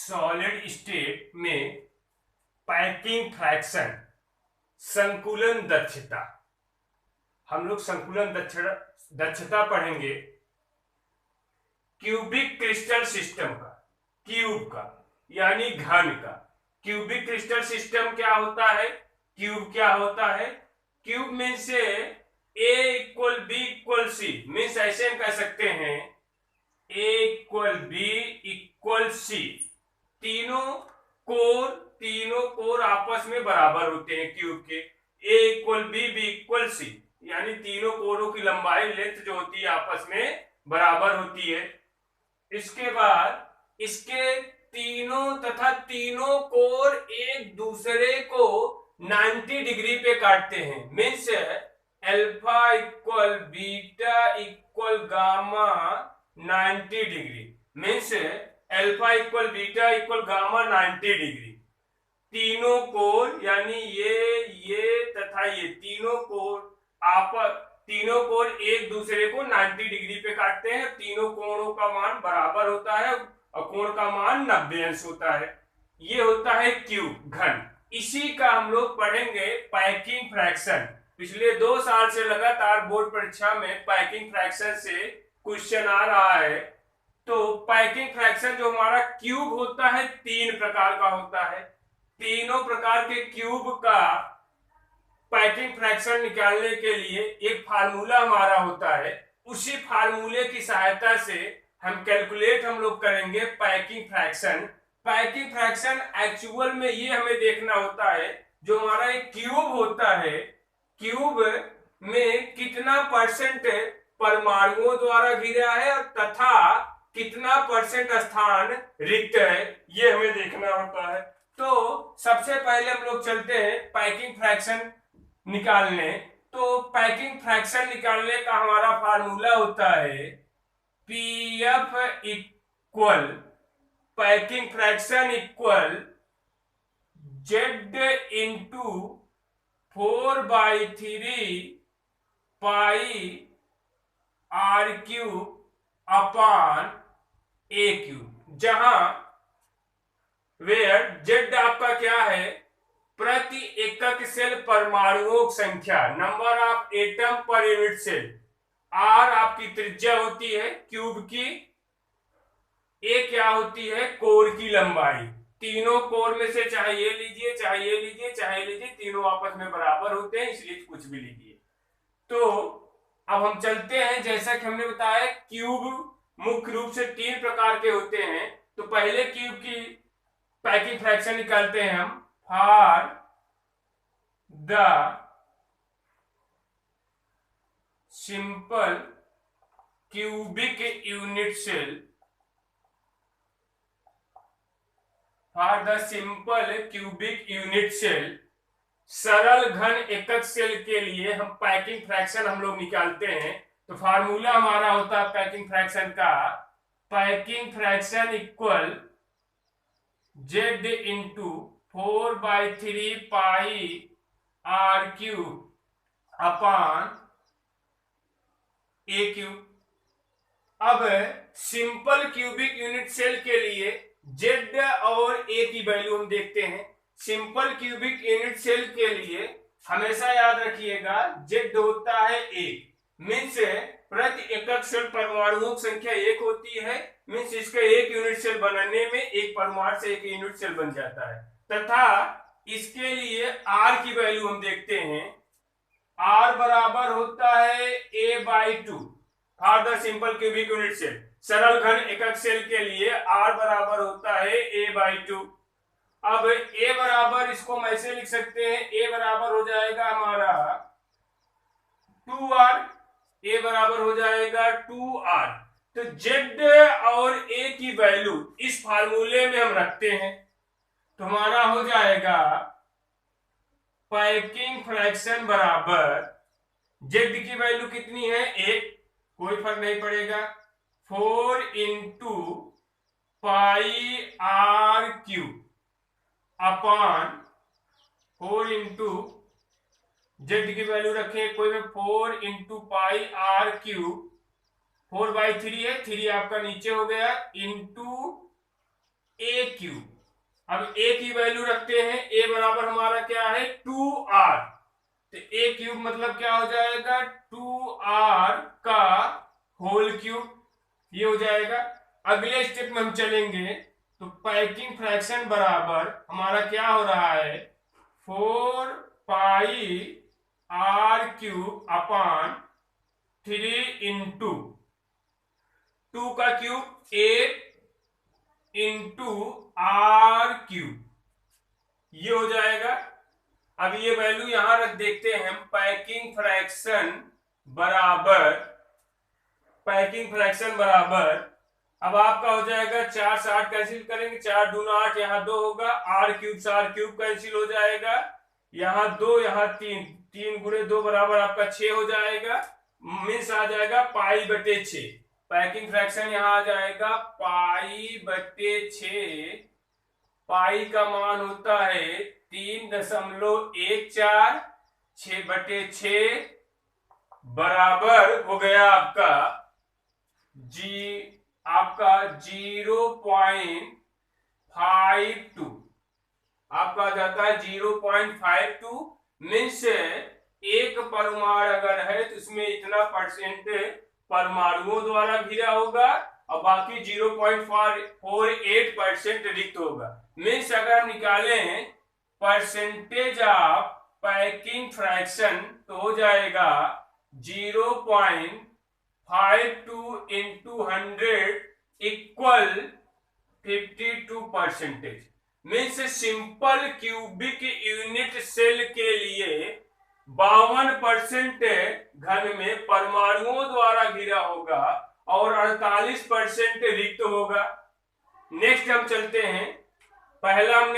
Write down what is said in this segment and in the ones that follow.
Solid state में packing fraction, संकुलन दक्षता। हम लोग संकुलन दक्षता पढ़ेंगे क्यूबिक क्रिस्टल सिस्टम का, क्यूब का यानी घन का। क्यूबिक क्रिस्टल सिस्टम क्या होता है, क्यूब क्या होता है? क्यूब में से A equal B equal C, means ऐसे हम कह सकते हैं A equal B equal C. तीनों कोर आपस में बराबर होते हैं क्यूब के। A equal B, B equal C, यानी तीनों कोरों की लंबाई, लेंथ जो होती है आपस में बराबर होती है। इसके बाद इसके तीनों कोर एक दूसरे को 90 डिग्री पे काटते हैं। Means alpha equal beta equal gamma 90 degree. Means alpha equal beta equal gamma 90 degree. तीनों कोर यानी ये तथा ये तीनों कोर एक दूसरे को 90 डिग्री पे काटते हैं। तीनों कोणों का मान बराबर होता है और कोण का मान 90 अंश होता है। ये होता है क्यूब, घन। इसी का हम लोग पढ़ेंगे पैकिंग फ्रैक्शन। पिछले 2 साल से लगातार बोर्ड परीक्षा में पैकिंग फ्रैक्शन से क्वेश्चन आ रहा है। तो पैकिंग फ्रैक्शन जो हमारा क्यूब होता है 3 प्रकार का होता है। तीनों प्रकार के क्यूब का पैकिंग फ्रैक्शन निकालने के लिए एक फार्मूला हमारा होता है। उसी फार्मूले की सहायता से हम लोग करेंगे packing fraction. Packing fraction actual में ये हमें देखना होता है, जो हमारा एक क्यूब होता है, क्यूब में कितना परसेंट परमाणुओं द्वारा घिरा है तथा कितना परसेंट स्थान रिक्त है, ये हमें देखना होता है। तो सबसे पहले हम लोग चलते हैं पैकिंग फ्रैक्शन निकालने। तो पैकिंग फ्रैक्शन निकालने का हमारा फार्मूला होता है PF equal packing fraction equal Z into 4/3 pi r cube upon a cube, जहां वेयर जेड आपका क्या है, प्रति एकक सेल परमाणुओं की संख्या, number of atom per unit cell. R आपकी त्रिज्या होती है क्यूब की। ए क्या होती है, कोर की लंबाई। तीनों कोर में से चाहे ये लीजिए, चाहे ये लीजिए, चाहे ये लीजिए, तीनों आपस में बराबर होते हैं, इसलिए कुछ भी लीजिए। तो अब हम चलते हैं, जैसा कि हमने बताया क्यूब मुख्य रूप से 3 प्रकार के होते हैं। तो पहले क्यूब की पैकिंग फ्रैक्शन निकालते हैं हम। For the simple cubic unit cell, for the simple cubic unit cell, सरल घन एकक सेल के लिए हम पैकिंग फ्रैक्शन हम लोग निकालते हैं। तो फार्मूला हमारा होता है पैकिंग फ्रैक्शन का, packing fraction equal Z into 4/3 pi r cube upon a cube. अब सिंपल क्यूबिक यूनिट सेल के लिए जेड और ए की वैल्यू हम देखते हैं। सिंपल क्यूबिक यूनिट सेल के लिए हमेशा याद रखिएगा जेड होता है 1, मीन्स प्रति एकक सेल परमाणुओं की संख्या 1 होती है। मीन्स इसका एक यूनिट सेल बनाने में एक परमाणु से एक यूनिट सेल बन जाता है। तथा इसके लिए आर की वैल्यू हम देखते हैं, आर बराबर होता है a/2 for the simple cubic unit cell. सरल घन एकक सेल के लिए आर बराबर होता है a/2। अब a बराबर, इसको हम ऐसे लिख सकते हैं, a बराबर हो जाएगा हमारा 2r, a बराबर हो जाएगा 2r। तो z और a की वैल्यू इस फार्मूले में हम रखते हैं, तो हमारा हो जाएगा पैकिंग फ्रैक्शन बराबर, z की वैल्यू कितनी है 1, कोई फर्क नहीं पड़ेगा, 4 into pi r cube upon 4 into Z की वैल्यू रखें कोई में 4 इंटू पाई आर क्यूब, 4/3 है, 3 आपका नीचे हो गया, इंटू ए क्यूब। अब ए की वैल्यू रखते हैं, ए बराबर हमारा क्या है 2r, तो ए क्यूब मतलब क्या हो जाएगा 2r का होल क्यूब, ये हो जाएगा। अगले स्टेप में हम चलेंगे तो पैकिंग फ्रैक्शन बराबर हमारा क्या हो रहा है 4 pi r cube upon 3 into 2 का क्यूब 8 इंटू आर क्यूब, ये हो जाएगा। अब ये वैल्यू यहां रख देखते हैं हम, पैकिंग फ्रैक्शन बराबर अब आपका हो जाएगा 4 से 8 कैंसिल करेंगे, 4 दूना 8, यहाँ 2 होगा, आर क्यूब कैंसिल हो जाएगा, यहाँ 2 यहाँ 3, 3 गुणे 2 बराबर आपका 6 हो जाएगा, मीन्स आ जाएगा पाई बटे 6। पैकिंग फ्रैक्शन यहाँ आ जाएगा पाई बटे 6। पाई का मान होता है 3.14, 6 बटे 6 बराबर हो गया आपका 0.52, आपका जाता है 0.52, मीन्स एक परमाणु अगर है तो उसमें इतना परसेंट परमाणुओं द्वारा घिरा होगा और बाकी 0.48% रिक्त होगा। मीन्स अगर हम निकालें परसेंटेज ऑफ पैकिंग फ्रैक्शन तो हो जाएगा 0.52 into 100 equal 52%। Means simple cubic unit cell के लिए 52% घन में परमाणुओं द्वारा घिरा होगा और 48% रिक्त होगा। नेक्स्ट हम चलते हैं, पहला हम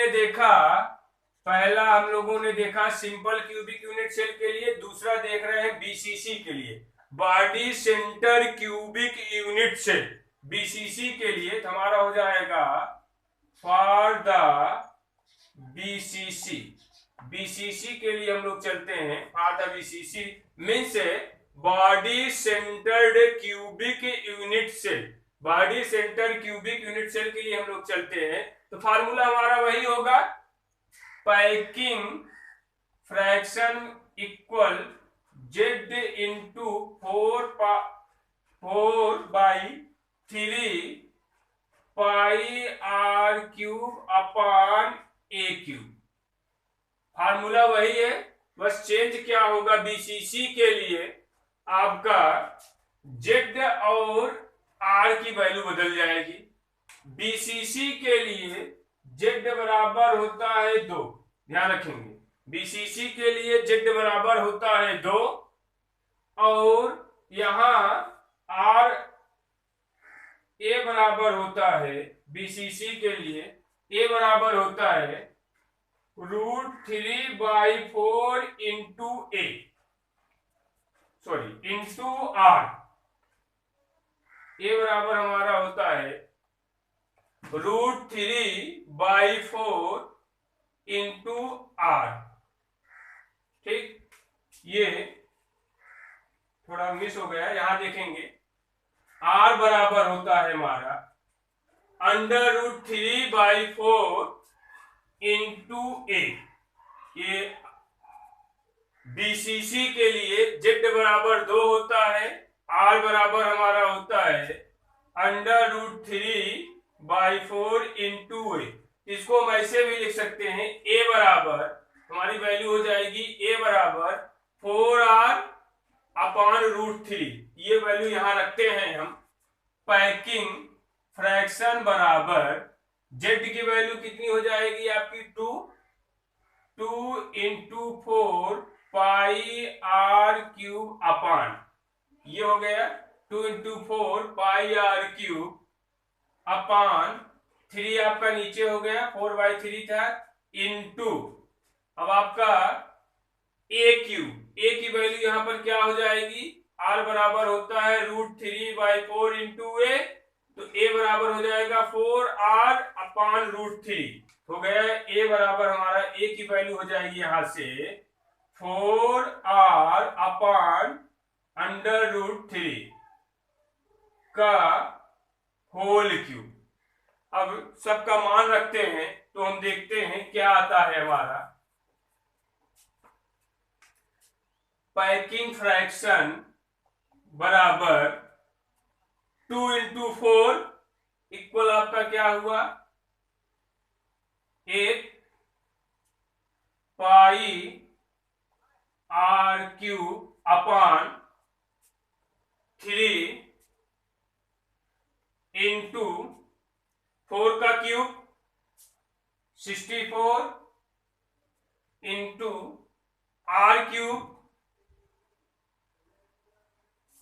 लोगों ने देखा सिंपल क्यूबिक यूनिट सेल के लिए, दूसरा देख रहे हैं बीसीसी के लिए, body center cubic unit cell, BCC के लिए तो हमारा हो जाएगा फॉर द बीसीसी के लिए हम लोग चलते हैं, for the BCC means body centered cubic unit cell, body center cubic unit cell के लिए हम लोग चलते हैं तो फार्मूला हमारा वही होगा, packing fraction equal Z into 4/3 pi r cube upon a cube. Formula वही है, बस चेंज क्या होगा बीसीसी के लिए आपका जेड और आर की वैल्यू बदल जाएगी। बीसीसी के लिए जेड बराबर होता है 2, ध्यान रखेंगे बीसीसी के लिए जेड बराबर होता है 2 और यहां आर ए बराबर होता है, बीसीसी के लिए ए बराबर होता है √3/4 इंटू आर। ए बराबर हमारा होता है √3/4 इंटू आर। ठीक, ये थोड़ा मिस हो गया, यहां देखेंगे आर बराबर होता है हमारा √3/4 इंटू ए। ये बीसीसी के लिए जेड बराबर 2 होता है, आर बराबर हमारा होता है √3/4 इंटू ए। इसको हम ऐसे भी लिख सकते हैं, ए बराबर हमारी वैल्यू हो जाएगी ए बराबर 4r अपान √3, ये वैल्यू यहां रखते हैं हम। पैकिंग फ्रैक्शन बराबर जेड की वैल्यू कितनी हो जाएगी आपकी 2 into 4 pi r cube upon, ये हो गया 2 into 4 pi r cube upon 3 आपका नीचे हो गया 4/3 था इंटू अब आपका ए क्यूब, ए की वैल्यू यहां पर क्या हो जाएगी, आर बराबर होता है √3/4 इंटू ए, तो ए बराबर हो जाएगा 4r अपान √3 हो गया। ए बराबर हमारा ए की वैल्यू हो जाएगी यहां से 4r अपान √3 का होल क्यूब। अब सबका मान रखते हैं तो हम देखते हैं क्या आता है हमारा। पैकिंग फ्रैक्शन बराबर 2 इंटू 4 इक्वल आपका क्या हुआ, 8 पाई आर क्यूब अपान 3 इंटू 4 का क्यूब 64 इंटू आर क्यूब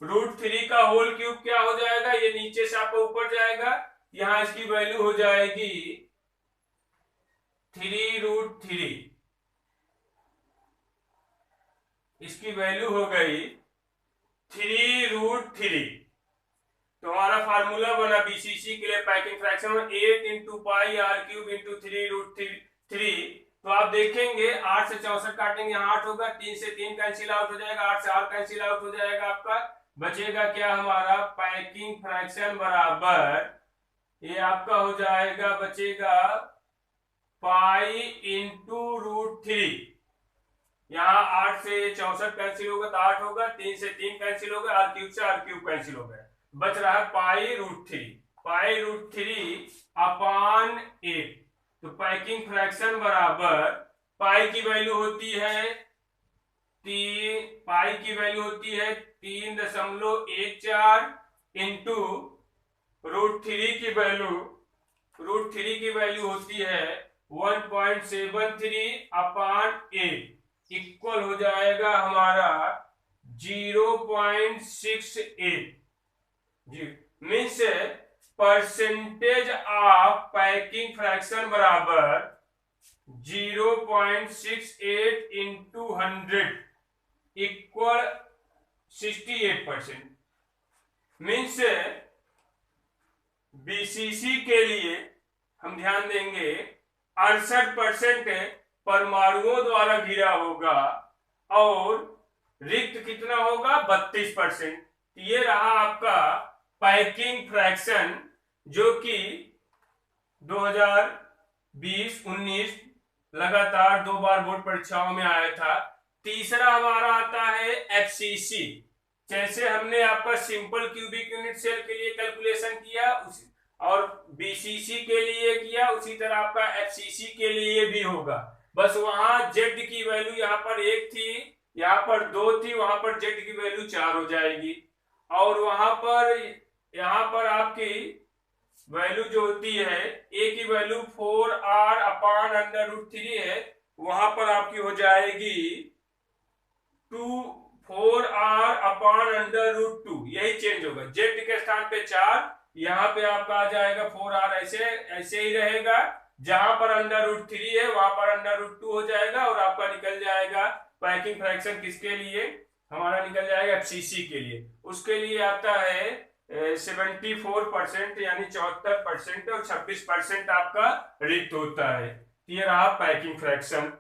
√3 का होल क्यूब क्या हो जाएगा, ये नीचे से आपको ऊपर जाएगा, यहां इसकी वैल्यू हो जाएगी 3√3, इसकी वैल्यू हो गई 3√3। तो हमारा फार्मूला बना बीसीसी के लिए पैकिंग फ्रैक्शन में 8 into pi r cube into 3√3। तो आप देखेंगे 8 से 64 काटेंगे, यहाँ 8 होगा, 3 से 3 कैंसिल आउट हो जाएगा, 8 से 8 कैंसिल आउट हो जाएगा, आपका बचेगा क्या हमारा पैकिंग फ्रैक्शन बराबर, ये आपका हो जाएगा, बचेगा पाई इंटू √3। यहाँ 8 से 64 कैंसिल होगा तो 8 होगा, 3 से 3 कैंसिल होगा, आर क्यूब से आर क्यूब कैंसिल हो गया, बच रहा है पाई√3 अपान 8। तो पैकिंग फ्रैक्शन बराबर पाई की वैल्यू होती है 3.14 इंटू √3 की वैल्यू होती है 1.73 अपान 8 इक्वल हो जाएगा हमारा 0.68 जी, means percentage of packing fraction बराबर 0.68 इंटू 100 इक्वल 68%। मीन्स बीसीसी के लिए हम ध्यान देंगे 68% परमाणुओं द्वारा घिरा होगा और रिक्त कितना होगा 32%। ये रहा आपका पैकिंग फ्रैक्शन जो कि 2020-19 लगातार 2 बार बोर्ड परीक्षाओं में आया था। तीसरा हमारा आता है एफसीसी। जैसे हमने आपका सिंपल क्यूबिक यूनिट सेल के लिए कैलकुलेशन किया और बीसीसी के लिए किया, उसी तरह आपका एफसीसी के लिए भी होगा। बस वहां जेड की वैल्यू यहाँ पर 1 थी, यहाँ पर 2 थी, वहां पर जेड की वैल्यू 4 हो जाएगी और वहां पर यहाँ पर आपकी वैल्यू जो होती है ए की वैल्यू 4r अपान √3 है, वहां पर आपकी हो जाएगी 4r अपान √2, यही चेंज होगा। जेड के स्थान पे 4, यहाँ पे आपका आ जाएगा 4r, ऐसे ही रहेगा। जहां पर √3 है वहां पर √2 हो जाएगा और आपका निकल जाएगा पैकिंग फ्रैक्शन किसके लिए, हमारा निकल जाएगा एफसीसी के लिए। उसके लिए आता है 74% यानी 74% और 26% आपका रिक्त होता है। ये रहा पैकिंग फ्रैक्शन।